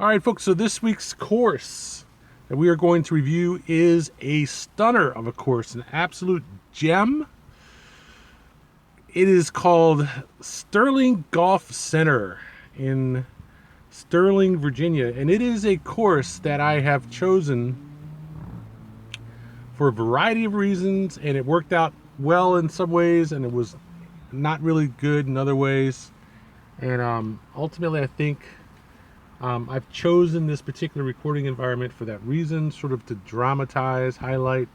All right, folks, so this week's course that we are going to review is a stunner of a course, an absolute gem. It is called Sterling Golf Center in Sterling, Virginia, and it is a course that I have chosen for a variety of reasons, and it worked out well in some ways, and it was not really good in other ways. And ultimately, I think I've chosen this particular recording environment for that reason, sort of to dramatize, highlight,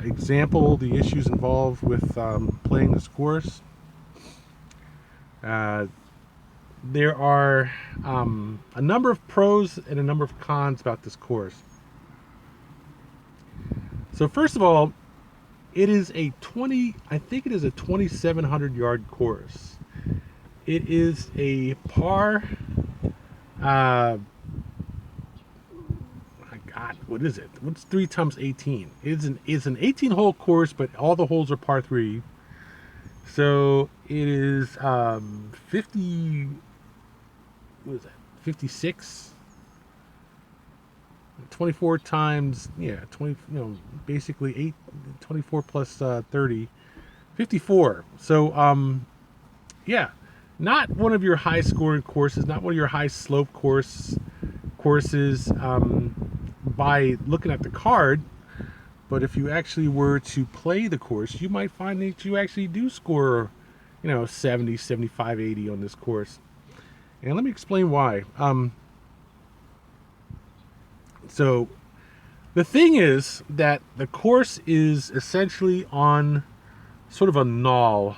example the issues involved with playing this course. There are a number of pros and a number of cons about this course. So first of all, it is a 2,700 yard course. It is a par, my God, what is it? What's 3 times 18? It's an 18 hole course, but all the holes are par 3. So it is 50, what is that? 56? 24 times, 20, basically 24 plus 30, 54. So, not one of your high scoring courses, not one of your high slope courses by looking at the card. But if you actually were to play the course, you might find that you actually do score, 70, 75, 80 on this course. And let me explain why. So the thing is that the course is essentially on sort of a knoll,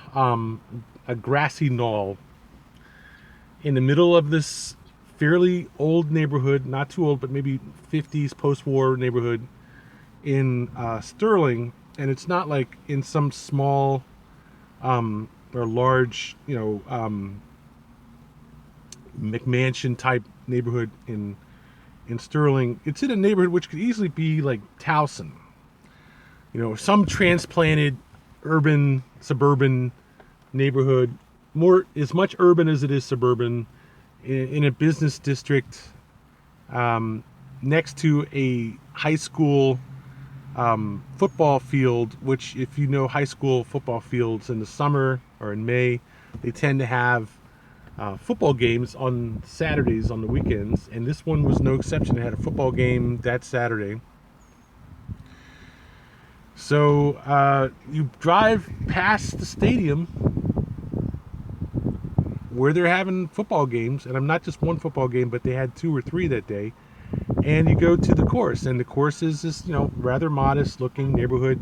a grassy knoll in the middle of this fairly old neighborhood, not too old, but maybe 50s post-war neighborhood in Sterling. And it's not like in some small or large, McMansion type neighborhood in Sterling. It's in a neighborhood which could easily be like Towson, some transplanted urban suburban neighborhood, more as much urban as it is suburban, in a business district, next to a high school football field, which, if you know high school football fields, in the summer or in May, they tend to have football games on Saturdays, on the weekends, and this one was no exception. It had a football game that Saturday. So you drive past the stadium where they're having football games, and I'm not just one football game, but they had 2 or 3 that day, and you go to the course, and the course is this, rather modest looking neighborhood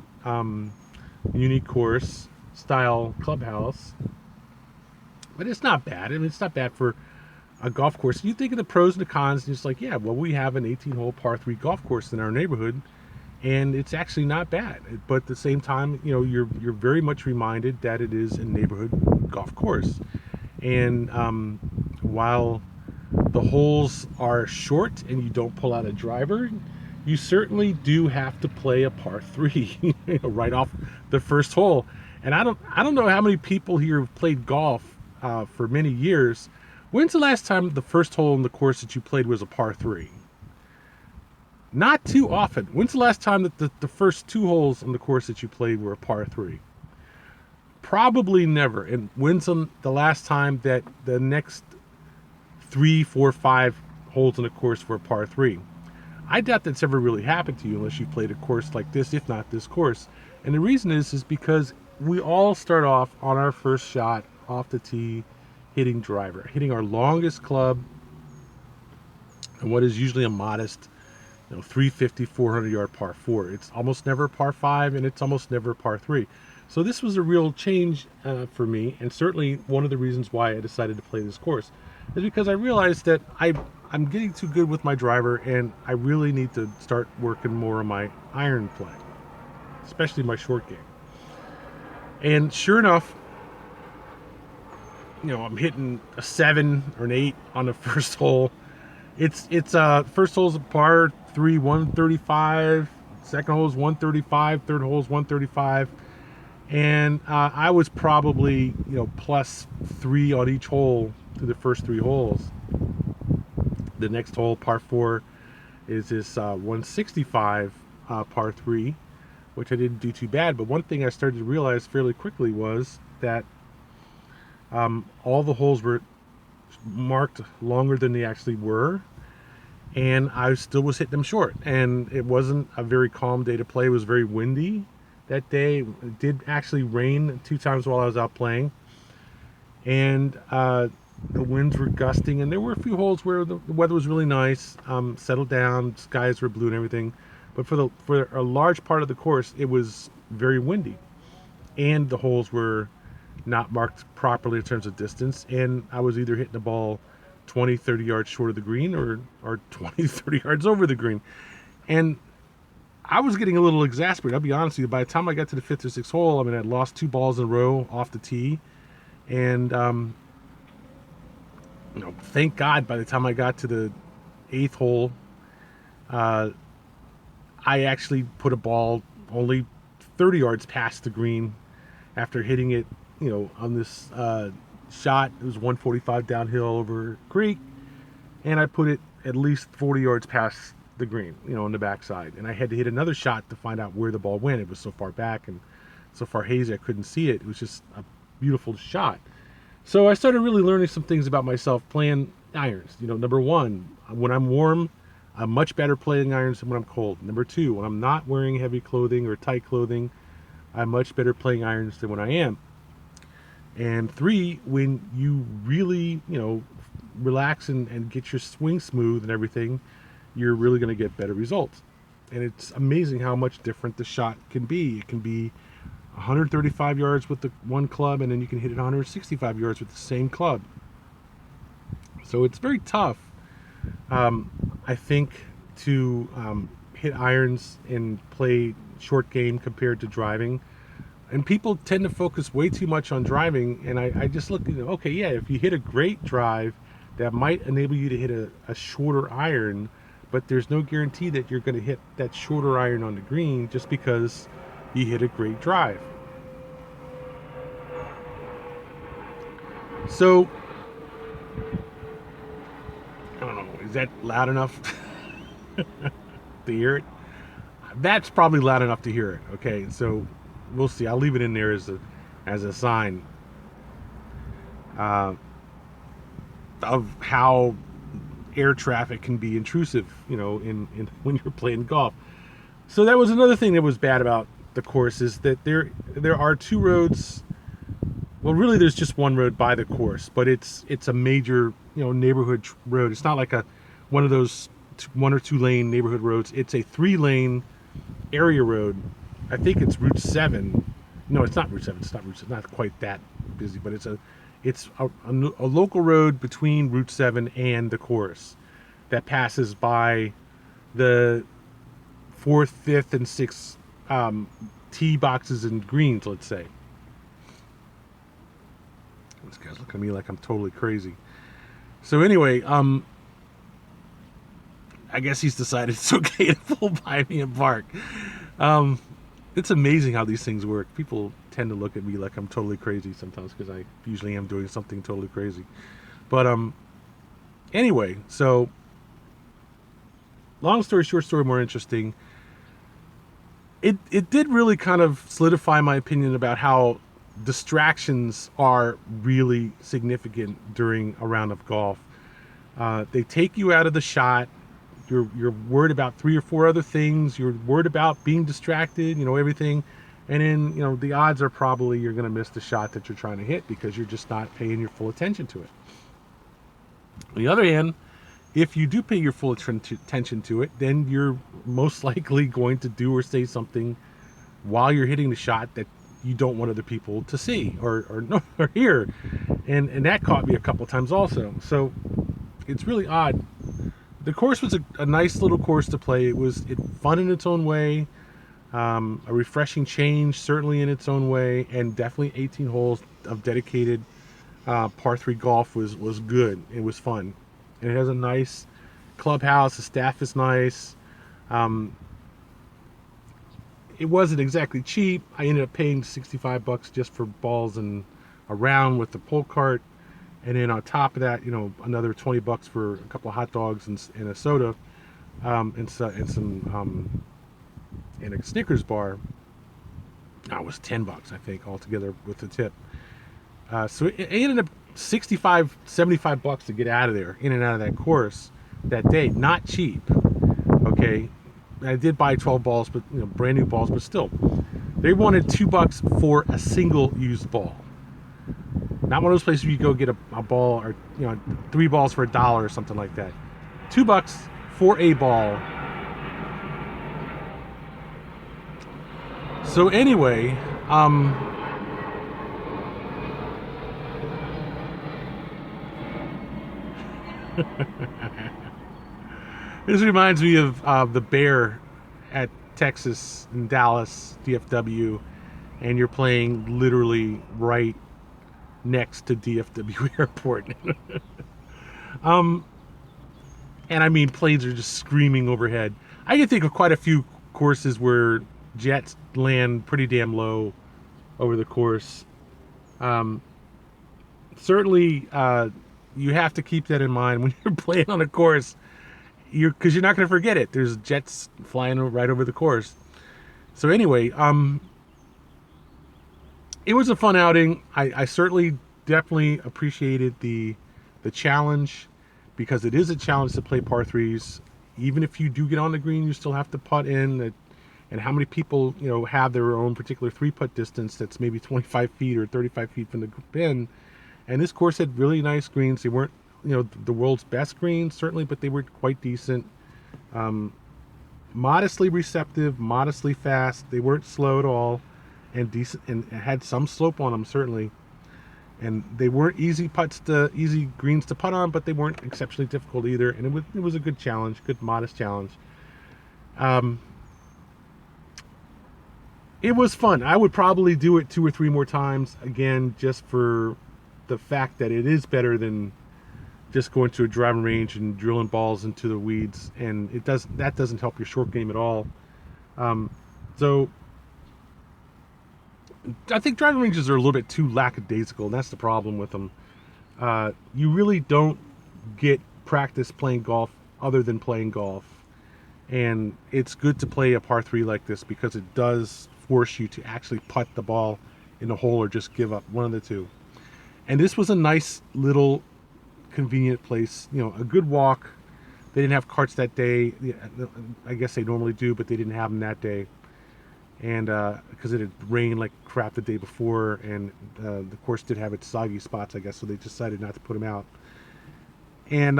muni course style clubhouse. But it's not bad. I mean, it's not bad for a golf course. You think of the pros and the cons, and it's like, we have an 18-hole par 3 golf course in our neighborhood, and it's actually not bad. But at the same time, you're very much reminded that it is a neighborhood golf course. And while the holes are short and you don't pull out a driver, you certainly do have to play a par 3 right off the first hole. And I don't know how many people here have played golf for many years. When's the last time the first hole in the course that you played was a par 3? Not too often. When's the last time that the first 2 holes on the course that you played were a par 3? Probably never. And when's the last time that the next 3, 4, 5 holes in the course were a par 3? I doubt that's ever really happened to you unless you played a course like this, if not this course. And the reason is because we all start off on our first shot off the tee, hitting our longest club, and what is usually a modest 350, 400 yard par 4. It's almost never par 5, and it's almost never par 3. So this was a real change for me, and certainly one of the reasons why I decided to play this course is because I realized that I'm getting too good with my driver, and I really need to start working more on my iron play, especially my short game. And sure enough, I'm hitting a 7 or an 8 on the first hole. It's first hole's a par 3, 135. Second hole's 135. Third hole's 135. And I was probably +3 on each hole through the first 3 holes. The next hole, par 4, is this 165 par 3, which I didn't do too bad. But one thing I started to realize fairly quickly was that all the holes were marked longer than they actually were, and I still was hitting them short. And it wasn't a very calm day to play. It was very windy that day. It did actually rain 2 times while I was out playing, and the winds were gusting, and there were a few holes where the weather was really nice, settled down, skies were blue and everything. But for a large part of the course, it was very windy, and the holes were not marked properly in terms of distance, and I was either hitting the ball 20, 30 yards short of the green or 20, 30 yards over the green. And I was getting a little exasperated, I'll be honest with you. By the time I got to the 5th or 6th hole, I mean, I'd lost 2 balls in a row off the tee, and thank God by the time I got to the 8th hole, I actually put a ball only 30 yards past the green after hitting it, on this shot. It was 145 downhill over creek, and I put it at least 40 yards past the green, on the backside. And I had to hit another shot to find out where the ball went. It was so far back and so far hazy I couldn't see it. It was just a beautiful shot. So I started really learning some things about myself playing irons. Number one, when I'm warm, I'm much better playing irons than when I'm cold. Number 2, when I'm not wearing heavy clothing or tight clothing, I'm much better playing irons than when I am. And 3, when you really, relax and get your swing smooth and everything, you're really going to get better results. And it's amazing how much different the shot can be. It can be 135 yards with the one club, and then you can hit it 165 yards with the same club. So it's very tough, I think, to hit irons and play short game compared to driving. And people tend to focus way too much on driving, and I just look at, okay, yeah, if you hit a great drive, that might enable you to hit a shorter iron, but there's no guarantee that you're going to hit that shorter iron on the green just because you hit a great drive. So, I don't know, is that loud enough to hear it? That's probably loud enough to hear it, okay? So, we'll see. I'll leave it in there as a sign of how air traffic can be intrusive, in when you're playing golf. So that was another thing that was bad about the course, is that there are 2 roads. Well, really, there's just one road by the course, but it's a major, neighborhood road. It's not like one of those 1 or 2 lane neighborhood roads. It's a 3-lane area road. I think it's Route 7. No, it's not Route 7. It's not Route 7. Not quite that busy, but it's a local road between Route 7 and the course that passes by the 4th, 5th, and 6th tee boxes and greens, let's say. This guy's looking at me like I'm totally crazy. So anyway, I guess he's decided it's okay to pull by me and bark. It's amazing how these things work. People tend to look at me like I'm totally crazy sometimes, because I usually am doing something totally crazy. But anyway, so long story short, story more interesting. It did really kind of solidify my opinion about how distractions are really significant during a round of golf. They take you out of the shot. You're worried about 3 or 4 other things. You're worried about being distracted, everything. And then, the odds are probably you're going to miss the shot that you're trying to hit because you're just not paying your full attention to it. On the other hand, if you do pay your full attention to it, then you're most likely going to do or say something while you're hitting the shot that you don't want other people to see or hear. And that caught me a couple times also. So it's really odd. The course was a nice little course to play. It was fun in its own way, a refreshing change certainly in its own way, and definitely 18 holes of dedicated par 3 golf was good. It was fun, and it has a nice clubhouse. The staff is nice. It wasn't exactly cheap. I ended up paying $65 just for balls and a round with the pull cart. and then on top of that, another $20 for a couple of hot dogs and a soda, and a Snickers bar. It was $10, I think, altogether with the tip. So it ended up $65-$75 to get out of there, in and out of that course that day. Not cheap. Okay, I did buy 12 balls, but brand new balls, but still, they wanted $2 for a single used ball. Not one of those places where you go get a ball, or 3 balls for $1 or something like that. $2 for a ball. So anyway, this reminds me of the Bear at Texas in Dallas, DFW, and you're playing literally right next to DFW Airport. And I mean, planes are just screaming overhead. I can think of quite a few courses where jets land pretty damn low over the course. Certainly, you have to keep that in mind when you're playing on a course, because you're not going to forget it. There's jets flying right over the course. So anyway, it was a fun outing. I certainly definitely appreciated the challenge, because it is a challenge to play par threes. Even if you do get on the green, you still have to putt in. And how many people have their own particular 3-putt distance that's maybe 25 feet or 35 feet from the pin. And this course had really nice greens. They weren't the world's best greens, certainly, but they were quite decent. Modestly receptive, modestly fast. They weren't slow at all, and decent, and had some slope on them, certainly. And they weren't easy greens to putt on, but they weren't exceptionally difficult either. And it was a good challenge, good modest challenge. It was fun. I would probably do it 2 or 3 more times again, just for the fact that it is better than just going to a driving range and drilling balls into the weeds, and that doesn't help your short game at all. So I think driving ranges are a little bit too lackadaisical, and that's the problem with them. You really don't get practice playing golf other than playing golf, and it's good to play a par 3 like this, because it does force you to actually putt the ball in the hole or just give up, one of the two. And this was a nice little convenient place, a good walk. They didn't have carts that day. I guess they normally do, but they didn't have them that day. And because it had rained like crap the day before, and the course did have its soggy spots, I guess, so they decided not to put them out. And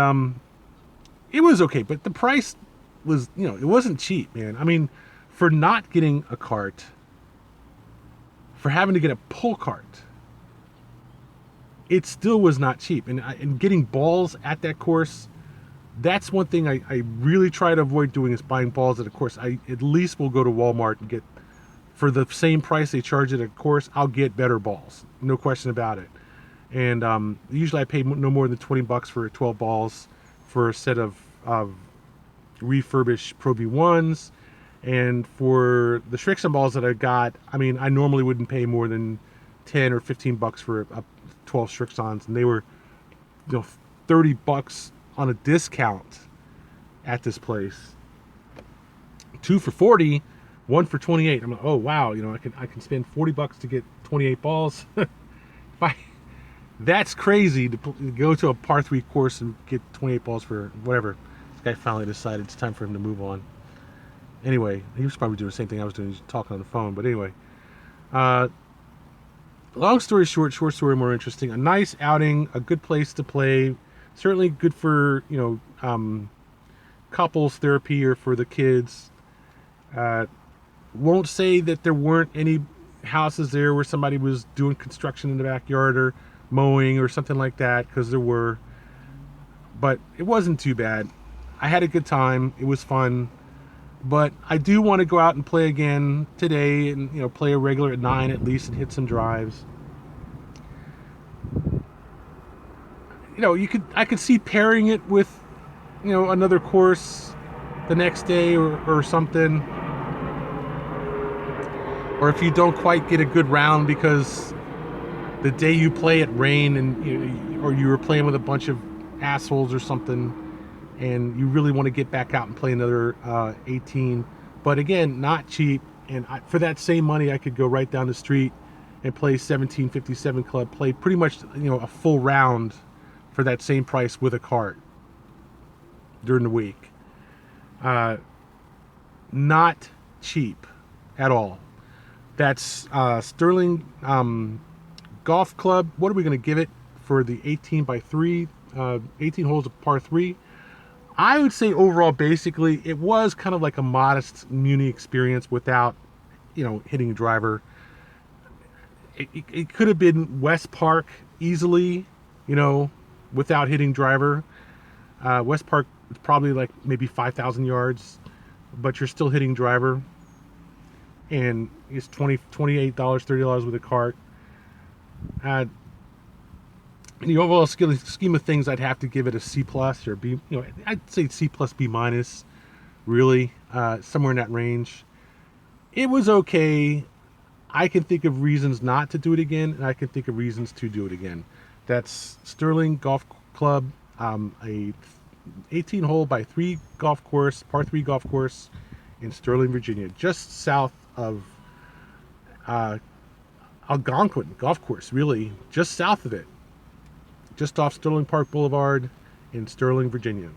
it was okay, but the price was, it wasn't cheap, man. I mean, for not getting a cart, for having to get a pull cart, it still was not cheap. And getting balls at that course, that's one thing I really try to avoid doing, is buying balls at a course. I at least will go to Walmart and get, for the same price they charge at a course, I'll get better balls, no question about it. And usually I pay no more than $20 for 12 balls for a set of refurbished Pro V1s. And for the Shrixon balls that I got, I mean, I normally wouldn't pay more than $10 or $15 for 12 Shrixons, and they were, $30 on a discount at this place. 2 for $40, 1 for $28. I'm like, oh wow, I can spend $40 to get 28 balls. That's crazy to go to a par 3 course and get 28 balls for whatever. This guy finally decided it's time for him to move on. Anyway, he was probably doing the same thing I was doing, just talking on the phone. But anyway, long story short story more interesting. A nice outing, a good place to play. Certainly good for, couples therapy or for the kids. Won't say that there weren't any houses there where somebody was doing construction in the backyard or mowing or something like that, because there were. But it wasn't too bad. I had a good time. It was fun. But I do want to go out and play again today, and play a regular at 9 at least, and hit some drives. I could see pairing it with another course the next day or something. Or if you don't quite get a good round because the day you play it rained, and or you were playing with a bunch of assholes or something, and you really want to get back out and play another 18. But again, not cheap. And for that same money, I could go right down the street and play 1757 Club, play pretty much a full round for that same price with a cart during the week. Not cheap at all. That's Sterling Golf Club. What are we going to give it for the 18 by 3, 18 holes of par 3? I would say overall, basically, it was kind of like a modest muni experience without, hitting a driver. It could have been West Park easily, without hitting driver. West Park is probably like maybe 5,000 yards, but you're still hitting driver. And it's $28, $30 with a cart. In the overall scheme of things, I'd have to give it a C plus or B. I'd say C plus B minus, really, somewhere in that range. It was okay. I can think of reasons not to do it again, and I can think of reasons to do it again. That's Sterling Golf Club, a 18 hole by 3 golf course, par 3 golf course in Sterling, Virginia, just south of Algonquin Golf Course, really, just south of it. Just off Sterling Park Boulevard in Sterling, Virginia.